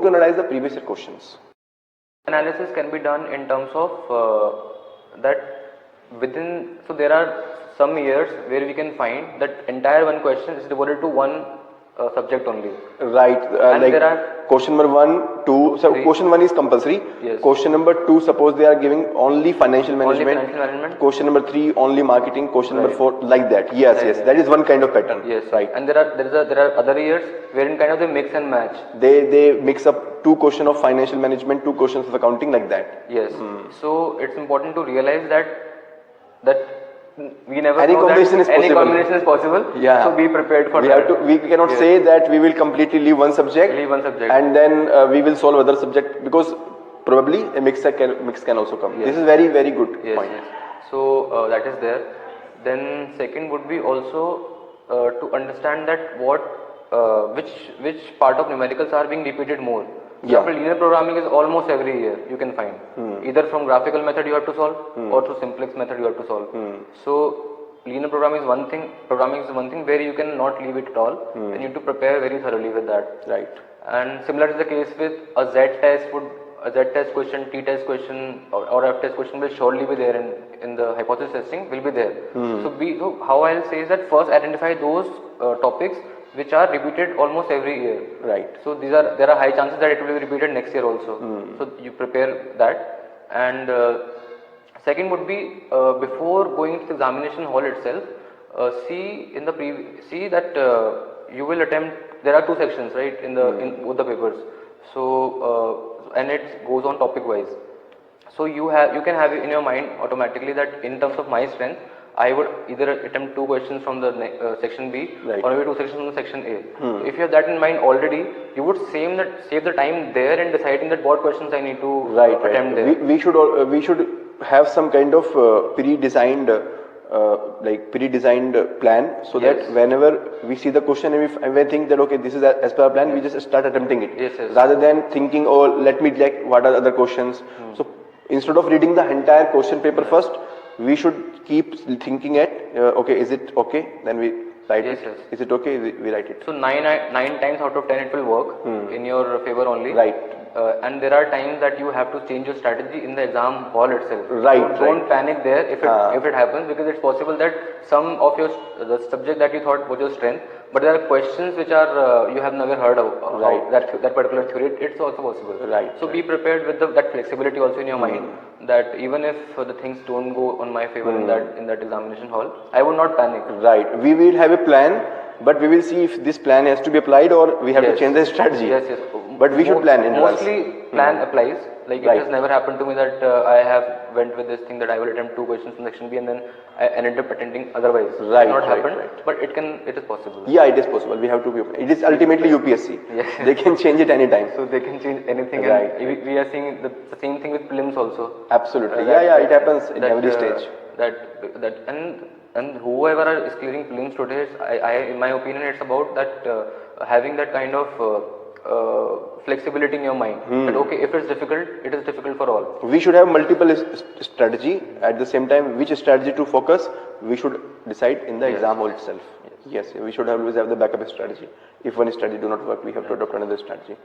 analyze the previous year questions. Analysis can be done in terms of that within, so there are some years where we can find that entire one question is devoted to one subject only. Right, And like there are question number 1, 2, so three. question 1 is compulsory. Yes. Question number 2, suppose they are giving only financial management. Only financial management. Question number 3, only marketing. Question number Right. 4, like that. Yes, Like yes, that. that is one kind of pattern. Yes. Right. And there are other years wherein kind of they mix and match. They mix up 2 questions of financial management, 2 questions of accounting, like that. Yes. So it's important to realize that we never Any know combination that is any possible. combination is possible. Yeah. So be prepared for We that. have to. We cannot Yes. say that we will completely leave one subject. Leave one subject. And then we will solve other subject, because probably a mix can also come. Yes. This is very good Yes, point. yes. So that is there. Then second would be also to understand that which part of numericals are being repeated more. For example, linear programming is almost every year you can find. Either from graphical method you have to solve or through simplex method you have to solve. So linear programming is one thing where you cannot leave it at all, and you need to prepare very thoroughly with that. Right. And similar is the case with a Z test question, T test question, or F test question will surely be there in the hypothesis testing will be there. So how I'll say is that first identify those topics which are repeated almost every year. Right. So there are high chances that it will be repeated next year also. So you prepare that. And second would be before going to the examination hall itself, see that you will attempt. There are 2 sections, right, in both the papers. So and it goes on topic wise. So you can have it in your mind automatically that in terms of my strength, I would either attempt 2 questions from the section B, right, or maybe 2 sections from the section A. So if you have that in mind already, you would save the time there in deciding that what questions I need to attempt there. We should have some kind of pre-designed plan, so that whenever we see the question and we think that okay, this is as per our plan, we just start attempting it. Yes. Rather than thinking, oh, let me check what are the other questions. So instead of reading the entire question paper first, we should keep thinking at okay, is it okay, then we write it. Yes. Is it okay, we write it. So 9 times out of 10 it will work in your favor only. Right. And there are times that you have to change your strategy in the exam hall itself. Right. Don't panic there if it happens, because it's possible that some of the subject that you thought was your strength, but there are questions which are you have never heard of. Right. That particular theory, it's also possible. Right. So be prepared with that flexibility also in your mind, that even if the things don't go on my favor in that examination hall, I would not panic. Right. We will have a plan, but we will see if this plan has to be applied or we have to change the strategy. Yes. But we should plan in advance. Mostly plan applies. Like it has never happened to me that I have went with this thing that I will attempt 2 questions from section B and then I ended up attending otherwise. Right. It's not happened, Right. but it is possible. Yeah, it is possible. We have to be. It is ultimately UPSC. Yes. They can change it anytime. So they can change anything. Right. And we are seeing the same thing with prelims also. Absolutely. It happens in every stage. And whoever is clearing prelims today, in my opinion, it's about that having that kind of flexibility in your mind. That okay, if it's difficult, it is difficult for all. We should have multiple strategy at the same time. Which strategy to focus, we should decide in the exam hall itself. Yes, we should always have the backup strategy. If one strategy do not work, we have to adopt another strategy.